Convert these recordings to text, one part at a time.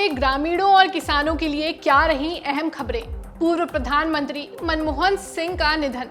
के ग्रामीणों और किसानों के लिए क्या रही अहम खबरें। पूर्व प्रधानमंत्री मनमोहन सिंह का निधन,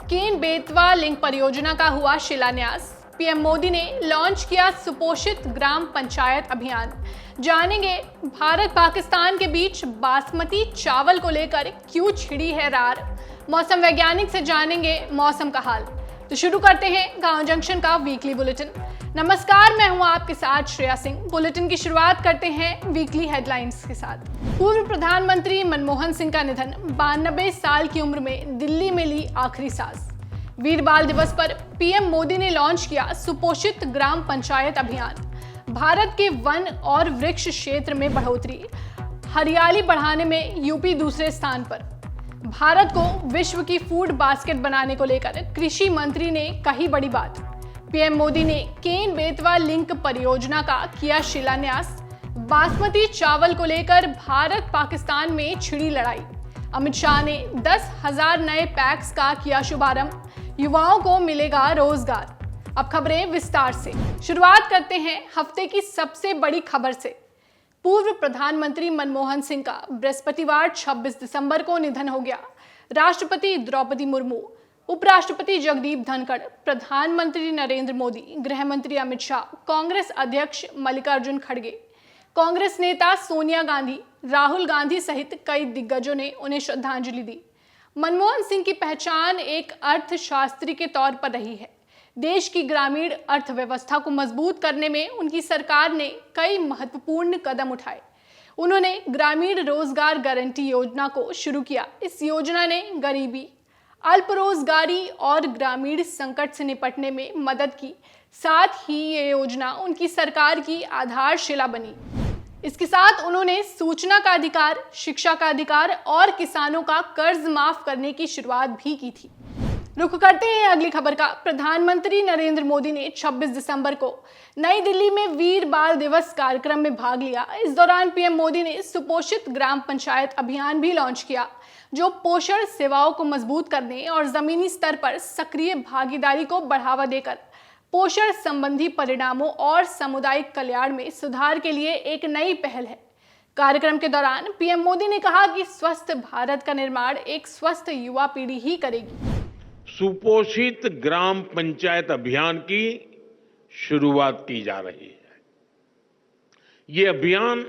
केन बेतवा लिंक परियोजना का हुआ शिलान्यास, पीएम मोदी ने लॉन्च किया सुपोषित ग्राम पंचायत अभियान। जानेंगे भारत पाकिस्तान के बीच बासमती चावल को लेकर क्यों छिड़ी है रार। मौसम वैज्ञानिक से जानेंगे मौसम का हाल। तो शुरू करते हैं गांव जंक्शन का वीकली बुलेटिन। नमस्कार, मैं हूं आपके साथ श्रेया सिंह। बुलेटिन की शुरुआत करते हैं वीकली हेडलाइंस के साथ। पूर्व प्रधानमंत्री मनमोहन सिंह का निधन, 92 साल की उम्र में दिल्ली में ली आखिरी सांस। वीर बाल दिवस पर पीएम मोदी ने लॉन्च किया सुपोषित ग्राम पंचायत अभियान। भारत के वन और वृक्ष क्षेत्र में बढ़ोतरी, हरियाली बढ़ाने में यूपी दूसरे स्थान पर। भारत को विश्व की फूड बास्केट बनाने को लेकर कृषि मंत्री ने कही बड़ी बात। पीएम मोदी ने केन बेतवा लिंक परियोजना का किया शिलान्यास। बासमती चावल को लेकर भारत पाकिस्तान में छिड़ी लड़ाई। अमित शाह ने 10,000 नए पैक्स का किया शुभारंभ। युवाओं को मिलेगा रोजगार। अब खबरें विस्तार से। शुरुआत करते हैं हफ्ते की सबसे बड़ी खबर से। पूर्व प्रधानमंत्री मनमोहन सिंह का बृहस्पतिवार 26 दिसंबर को निधन हो गया। राष्ट्रपति द्रौपदी मुर्मू, उपराष्ट्रपति जगदीप धनखड़, प्रधानमंत्री नरेंद्र मोदी, गृह मंत्री अमित शाह, कांग्रेस अध्यक्ष मल्लिकार्जुन खड़गे, कांग्रेस नेता सोनिया गांधी, राहुल गांधी सहित कई दिग्गजों ने उन्हें श्रद्धांजलि दी। मनमोहन सिंह की पहचान एक अर्थशास्त्री के तौर पर रही है। देश की ग्रामीण अर्थव्यवस्था को मजबूत करने में उनकी सरकार ने कई महत्वपूर्ण कदम उठाए। उन्होंने ग्रामीण रोजगार गारंटी योजना को शुरू किया। इस योजना ने गरीबी, अल्परोजगारी और ग्रामीण संकट से निपटने में मदद की। साथ ही ये योजना उनकी सरकार की आधारशिला बनी। इसके साथ उन्होंने सूचना का अधिकार, शिक्षा का अधिकार और किसानों का कर्ज माफ करने की शुरुआत भी की थी। रुख करते हैं अगली खबर का। प्रधानमंत्री नरेंद्र मोदी ने 26 दिसंबर को नई दिल्ली में वीर बाल दिवस कार्यक्रम में भाग लिया। इस दौरान पीएम मोदी ने सुपोषित ग्राम पंचायत अभियान भी लॉन्च किया, जो पोषण सेवाओं को मजबूत करने और जमीनी स्तर पर सक्रिय भागीदारी को बढ़ावा देकर पोषण संबंधी परिणामों और सामुदायिक कल्याण में सुधार के लिए एक नई पहल है। कार्यक्रम के दौरान पीएम मोदी ने कहा कि स्वस्थ भारत का निर्माण एक स्वस्थ युवा पीढ़ी ही करेगी। सुपोषित ग्राम पंचायत अभियान की शुरुआत की जा रही है। ये अभियान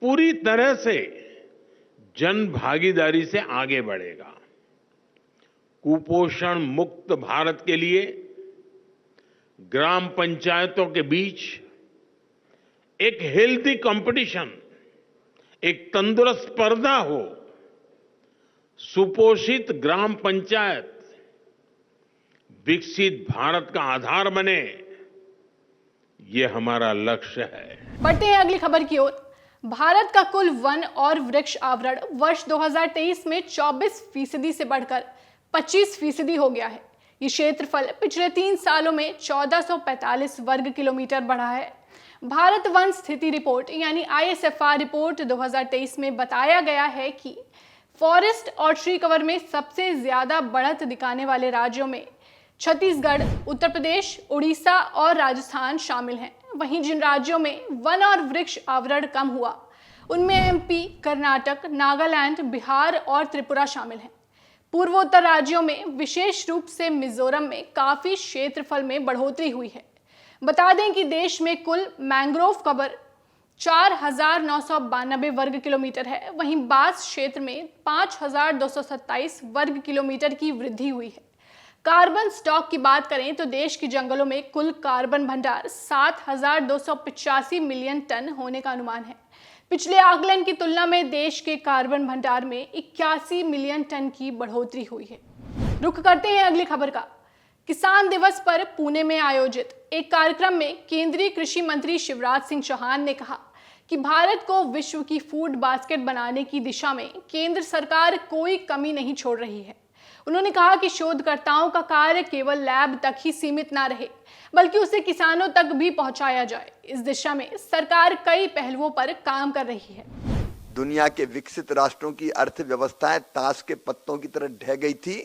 पूरी तरह से जन भागीदारी से आगे बढ़ेगा। कुपोषण मुक्त भारत के लिए ग्राम पंचायतों के बीच एक हेल्दी कंपटीशन, एक तंदुरुस्त स्पर्धा हो। सुपोषित ग्राम पंचायत विकसित भारत का आधार बने, ये हमारा लक्ष्य है। बढ़ते हैं अगली खबर की ओर। भारत का कुल वन और वृक्ष आवरण वर्ष 2023 में 24% से बढ़कर 25% हो गया है। ये क्षेत्रफल पिछले 3 सालों में 1445 वर्ग किलोमीटर बढ़ा है। भारत वन स्थिति रिपोर्ट यानी ISFR रिपोर्ट 2023 में बताया गया है कि फॉरेस्ट और ट्री कवर में सबसे ज्यादा बढ़त दिखाने वाले राज्यों में छत्तीसगढ़, उत्तर प्रदेश, उड़ीसा और राजस्थान शामिल हैं। वहीं जिन राज्यों में वन और वृक्ष आवरण कम हुआ, उनमें MP, कर्नाटक, नागालैंड, बिहार और त्रिपुरा शामिल हैं। पूर्वोत्तर राज्यों में विशेष रूप से मिजोरम में काफी क्षेत्रफल में बढ़ोतरी हुई है। बता दें कि देश में कुल मैंग्रोव कवर 4,992 वर्ग किलोमीटर है। वहीं बांस क्षेत्र में 5,227 वर्ग किलोमीटर की वृद्धि हुई है। कार्बन स्टॉक की बात करें तो देश के जंगलों में कुल कार्बन भंडार 7,285 मिलियन टन होने का अनुमान है। पिछले आकलन की तुलना में देश के कार्बन भंडार में 81 मिलियन टन की बढ़ोतरी हुई है। रुख करते हैं अगली खबर का। किसान दिवस पर पुणे में आयोजित एक कार्यक्रम में केंद्रीय कृषि मंत्री शिवराज सिंह चौहान ने कहा कि भारत को विश्व की फूड बास्केट बनाने की दिशा में केंद्र सरकार कोई कमी नहीं छोड़ रही है। उन्होंने कहा कि शोधकर्ताओं का कार्य केवल लैब तक ही सीमित ना रहे, बल्कि उसे किसानों तक भी पहुंचाया जाए। इस दिशा में सरकार कई पहलुओं पर काम कर रही है। दुनिया के विकसित राष्ट्रों की अर्थव्यवस्थाएं ताश के पत्तों की तरह ढह गई थी,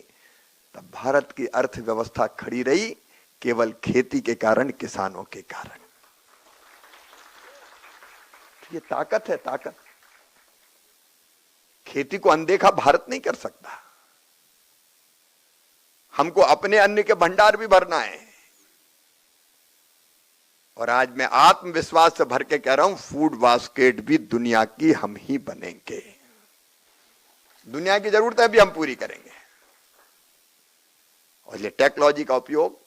तब भारत की अर्थव्यवस्था खड़ी रही केवल खेती के कारण, किसानों के कारण। ये ताकत है, ताकत। खेती को अनदेखा भारत नहीं कर सकता। हमको अपने अन्न के भंडार भी भरना है। और आज मैं आत्मविश्वास से भर के कह रहा हूं, फूड बास्केट भी दुनिया की हम ही बनेंगे। दुनिया की जरूरतें भी हम पूरी करेंगे। और ये टेक्नोलॉजी का उपयोग,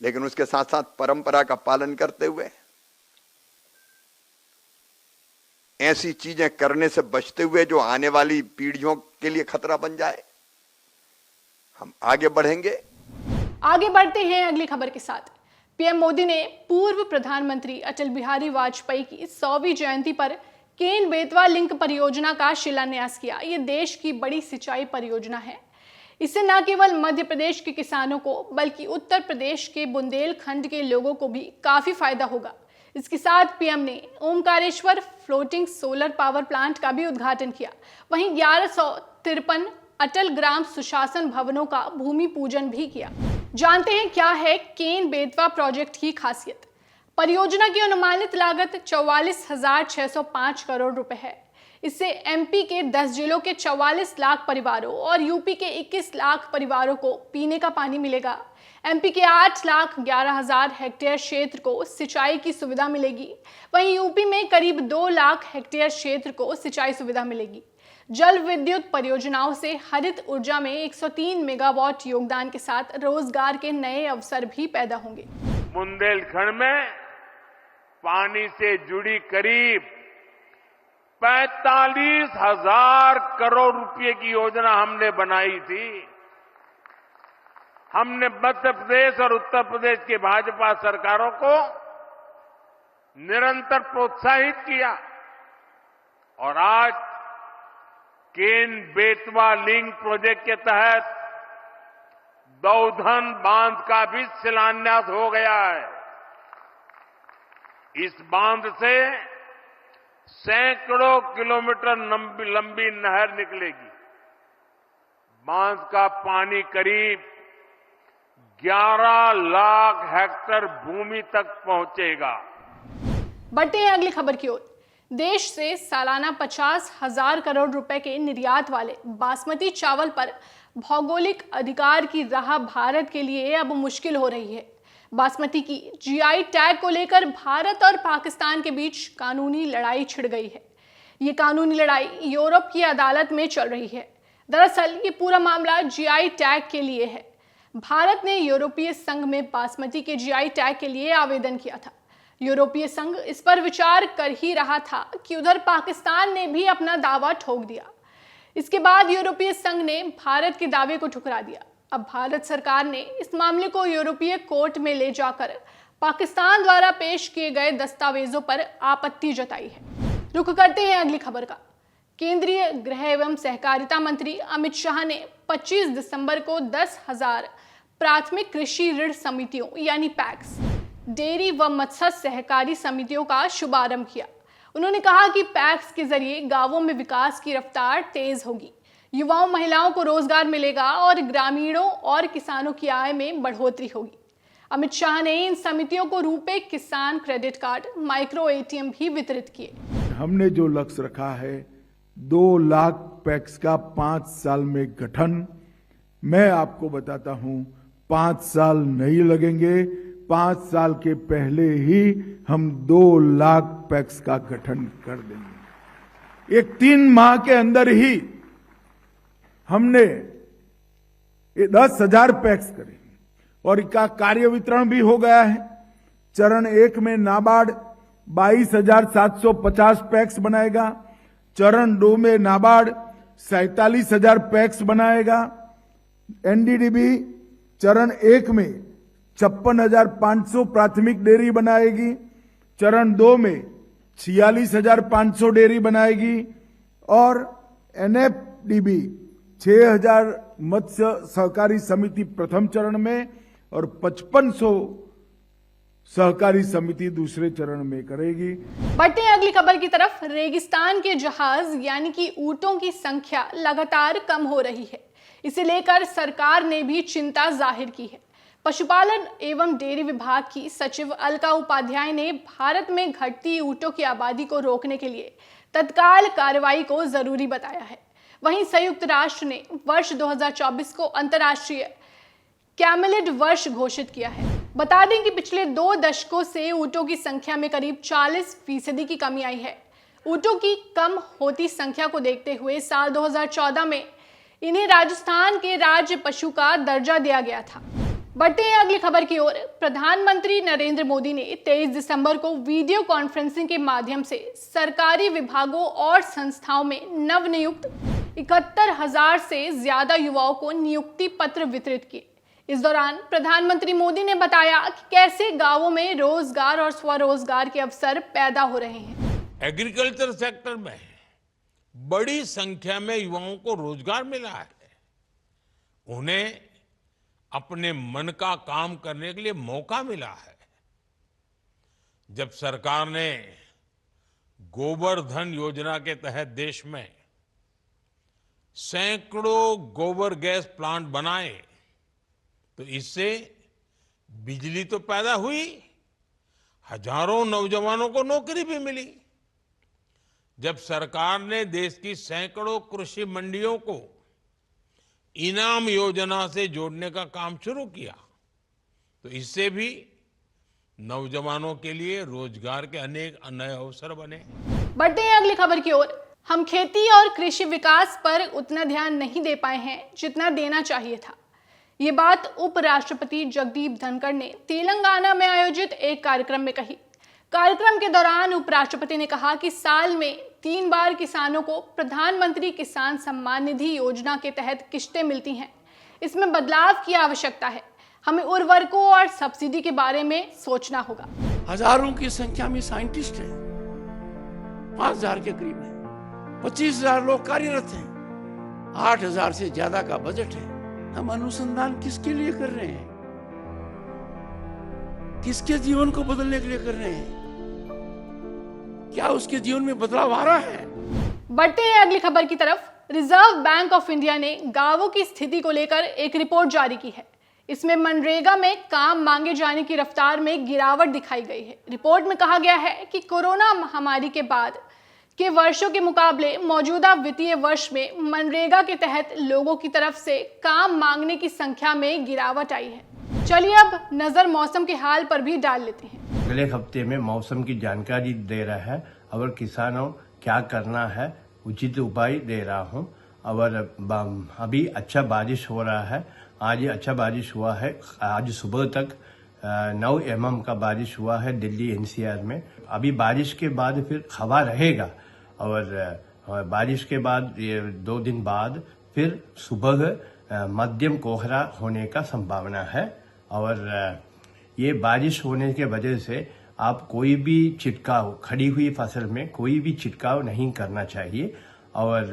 लेकिन उसके साथ साथ परंपरा का पालन करते हुए, ऐसी चीजें करने से बचते हुए जो आने वाली पीढ़ियों के लिए खतरा बन जाए, हम आगे बढ़ेंगे। आगे बढ़ते हैं अगली खबर के साथ। पीएम मोदी ने पूर्व प्रधानमंत्री अटल बिहारी वाजपेयी की 100वीं जयंती पर केन बेतवा लिंक परियोजना का शिलान्यास किया। यह देश की बड़ी सिंचाई परियोजना है। इससे न केवल मध्य प्रदेश के किसानों को बल्कि उत्तर प्रदेश के बुंदेलखंड के लोगों को भी काफी फायदा होगा। इसके साथ पीएम ने Omkareshwar floating solar power plant का भी उद्घाटन किया। वहीं 1153 अटल ग्राम सुशासन भवनों का भूमि पूजन भी किया। जानते हैं क्या है केन बेतवा प्रोजेक्ट की खासियत। परियोजना की अनुमानित लागत 44,605 करोड़ रुपए है। इससे एमपी के 10 जिलों के 44 लाख परिवारों और यूपी के 21 लाख परिवारों को पीने का पानी मिलेगा। एमपी के 8,11,000 हेक्टेयर क्षेत्र को सिंचाई की सुविधा मिलेगी। वहीं यूपी में करीब 2 लाख हेक्टेयर क्षेत्र को सिंचाई सुविधा मिलेगी। जल विद्युत परियोजनाओं से हरित ऊर्जा में 103 मेगावाट योगदान के साथ रोजगार के नए अवसर भी पैदा होंगे। बुंदेलखंड में पानी से जुड़ी करीब 45,000 करोड़ रुपए की योजना हमने बनाई थी। हमने मध्य प्रदेश और उत्तर प्रदेश की भाजपा सरकारों को निरंतर प्रोत्साहित किया और आज केन बेतवा लिंक प्रोजेक्ट के तहत दौधन बांध का भी शिलान्यास हो गया है। इस बांध से सैकड़ों किलोमीटर लंबी नहर निकलेगी। बांध का पानी करीब 11 लाख हेक्टेयर भूमि तक पहुंचेगा। बढ़ते हैं अगली खबर की ओर। देश से सालाना 50,000 करोड़ रुपए के निर्यात वाले बासमती चावल पर भौगोलिक अधिकार की राह भारत के लिए अब मुश्किल हो रही है। बासमती की जीआई टैग को लेकर भारत और पाकिस्तान के बीच कानूनी लड़ाई छिड़ गई है। ये कानूनी लड़ाई यूरोप की अदालत में चल रही है। दरअसल ये पूरा मामला जीआई टैग के लिए है। भारत ने यूरोपीय संघ में बासमती के जीआई टैग के लिए आवेदन किया था। यूरोपीय संघ इस पर विचार कर ही रहा था कि उधर पाकिस्तान ने भी अपना दावा ठोक दिया। इसके बाद यूरोपीय संघ ने भारत के दावे को ठुकरा दिया। अब भारत सरकार ने इस मामले को यूरोपीय कोर्ट में ले जाकर पाकिस्तान द्वारा पेश किए गए दस्तावेजों पर आपत्ति जताई है। रुख करते हैं अगली खबर का। केंद्रीय गृह एवं सहकारिता मंत्री अमित शाह ने 25 दिसंबर को 10,000 प्राथमिक कृषि ऋण समितियों यानी पैक्स, डेयरी व मत्स्य सहकारी समितियों का शुभारंभ किया। उन्होंने कहा कि पैक्स के जरिए गांवों में विकास की रफ्तार तेज होगी, युवाओं महिलाओं को रोजगार मिलेगा और ग्रामीणों और किसानों की आय में बढ़ोतरी होगी। अमित शाह ने इन समितियों को रुपे किसान क्रेडिट कार्ड, माइक्रो एटीएम भी वितरित किए। हमने जो लक्ष्य रखा है 2 लाख पैक्स का 5 साल में गठन, मैं आपको बताता हूं 5 साल नहीं लगेंगे। 5 साल के पहले ही हम 2 लाख पैक्स का गठन कर देंगे। एक 3 माह के अंदर ही हमने 10,000 पैक्स करे और इसका कार्य वितरण भी हो गया है। चरण 1 में नाबार्ड 22,750 पैक्स बनाएगा। चरण 2 में नाबार्ड 47,000 पैक्स बनाएगा। एनडीडीबी चरण 1 में 56,500 प्राथमिक डेयरी बनाएगी। चरण 2 में 46,500 डेयरी बनाएगी और एनएफडीबी 6,000 मत्स्य सहकारी समिति प्रथम चरण में और 5500 सहकारी समिति दूसरे चरण में करेगी। बढ़ते हैं अगली खबर की तरफ। रेगिस्तान के जहाज यानी कि ऊंटों की संख्या लगातार कम हो रही है। इसे लेकर सरकार ने भी चिंता जाहिर की है। पशुपालन एवं डेयरी विभाग की सचिव अलका उपाध्याय ने भारत में घटती ऊंटों की आबादी को रोकने के लिए तत्काल कार्रवाई को जरूरी बताया है। वहीं संयुक्त राष्ट्र ने वर्ष 2024 को अंतर्राष्ट्रीय कैमेलिड वर्ष घोषित किया है। बता दें कि पिछले 2 दशकों से ऊंटों की संख्या में करीब 40% की कमी आई है। ऊंटों की कम होती संख्या को देखते हुए साल 2014 में इन्हें राजस्थान के राज्य पशु का दर्जा दिया गया था। बढ़ते हैं अगली खबर की ओर। प्रधानमंत्री नरेंद्र मोदी ने 23 दिसंबर को वीडियो कॉन्फ्रेंसिंग के माध्यम से सरकारी विभागों और संस्थाओं में नवनियुक्त 71,000 से ज्यादा युवाओं को नियुक्ति पत्र वितरित किए। इस दौरान प्रधानमंत्री मोदी ने बताया कि कैसे गांवों में रोजगार और स्वरोजगार के अवसर पैदा हो रहे हैं। एग्रीकल्चर सेक्टर में बड़ी संख्या में युवाओं को रोजगार मिला है। उन्हें अपने मन का काम करने के लिए मौका मिला है। जब सरकार ने गोबर धन योजना के तहत देश में सैकड़ों गोबर गैस प्लांट बनाए तो इससे बिजली तो पैदा हुई, हजारों नौजवानों को नौकरी भी मिली। जब सरकार ने देश की सैकड़ों कृषि मंडियों को इनाम योजना से जोड़ने का काम शुरू किया तो इससे भी नौजवानों के लिए रोजगार के अनेक नए अवसर बने। बढ़ते हैं अगली खबर की ओर। हम खेती और कृषि विकास पर उतना ध्यान नहीं दे पाए हैं जितना देना चाहिए था। ये बात उपराष्ट्रपति जगदीप धनखड़ ने तेलंगाना में आयोजित एक कार्यक्रम में कही। कार्यक्रम के दौरान उपराष्ट्रपति ने कहा कि साल में 3 बार किसानों को प्रधानमंत्री किसान सम्मान निधि योजना के तहत किश्तें मिलती हैं। इसमें बदलाव की आवश्यकता है। हमें उर्वरकों और सब्सिडी के बारे में सोचना होगा। हजारों की संख्या में साइंटिस्ट हैं, 5,000 के करीब हैं, 25,000 लोग कार्यरत हैं, 8,000 से ज्यादा का बजट है। हम अनुसंधान किसके लिए कर रहे हैं? किसके जीवन को बदलने के लिए कर रहे हैं? क्या उसके जीवन में बदलाव आ रहा है? बढ़ते हैं अगली खबर की तरफ। रिजर्व बैंक ऑफ इंडिया ने गांवों की स्थिति को लेकर एक रिपोर्ट जारी की है। इसमें मनरेगा में काम मांगे जाने की रफ्तार में गिरावट दिखाई गई है। रिपोर्ट में कहा गया है कि कोरोना महामारी के बाद के वर्षों के मुकाबले मौजूदा वित्तीय वर्ष में मनरेगा के तहत लोगों की तरफ से काम मांगने की संख्या में गिरावट आई है। चलिए अब नजर मौसम के हाल पर भी डाल लेते हैं। अगले हफ्ते में मौसम की जानकारी दे रहा है और किसानों क्या करना है उचित उपाय दे रहा हूँ। और अभी अच्छा बारिश हो रहा है। आज अच्छा बारिश हुआ है। आज सुबह तक 9 mm का बारिश हुआ है दिल्ली एनसीआर में। अभी बारिश के बाद फिर हवा रहेगा और बारिश के बाद 2 दिन बाद फिर सुबह मध्यम कोहरा होने का संभावना है। और ये बारिश होने के वजह से आप कोई भी छिड़काव, खड़ी हुई फसल में कोई भी छिड़काव नहीं करना चाहिए। और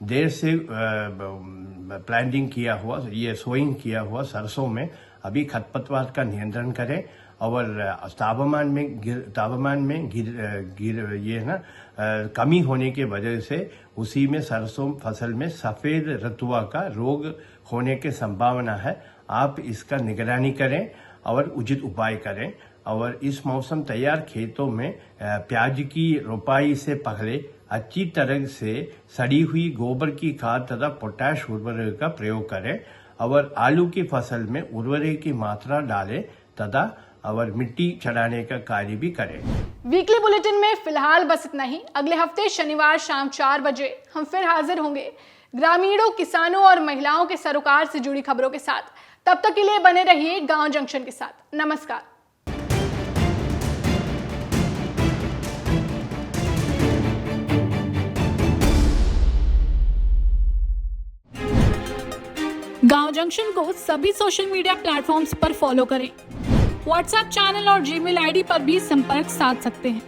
देर से प्लांटिंग किया हुआ, ये सोइंग किया हुआ सरसों में अभी खरपतवार का नियंत्रण करें। और तापमान में ये ना कमी होने के वजह से उसी में सरसों फसल में सफेद रतुआ का रोग होने की संभावना है। आप इसका निगरानी करें और उचित उपाय करें। और इस मौसम तैयार खेतों में प्याज की रोपाई से पहले अच्छी तरह से सड़ी हुई गोबर की खाद तथा पोटाश उर्वरक का प्रयोग करें। और आलू की फसल में उर्वरक की मात्रा डालें तथा और मिट्टी चढ़ाने का कार्य भी करें। वीकली बुलेटिन में फिलहाल बस इतना ही। अगले हफ्ते शनिवार शाम 4 बजे हम फिर हाजिर होंगे ग्रामीणों, किसानों और महिलाओं के सरोकार से जुड़ी खबरों के साथ। तब तक के लिए बने रहिए गांव जंक्शन के साथ। नमस्कार। गांव जंक्शन को सभी सोशल मीडिया प्लेटफॉर्म्स पर फॉलो करें। व्हाट्सएप चैनल और जीमेल आईडी पर भी संपर्क साध सकते हैं।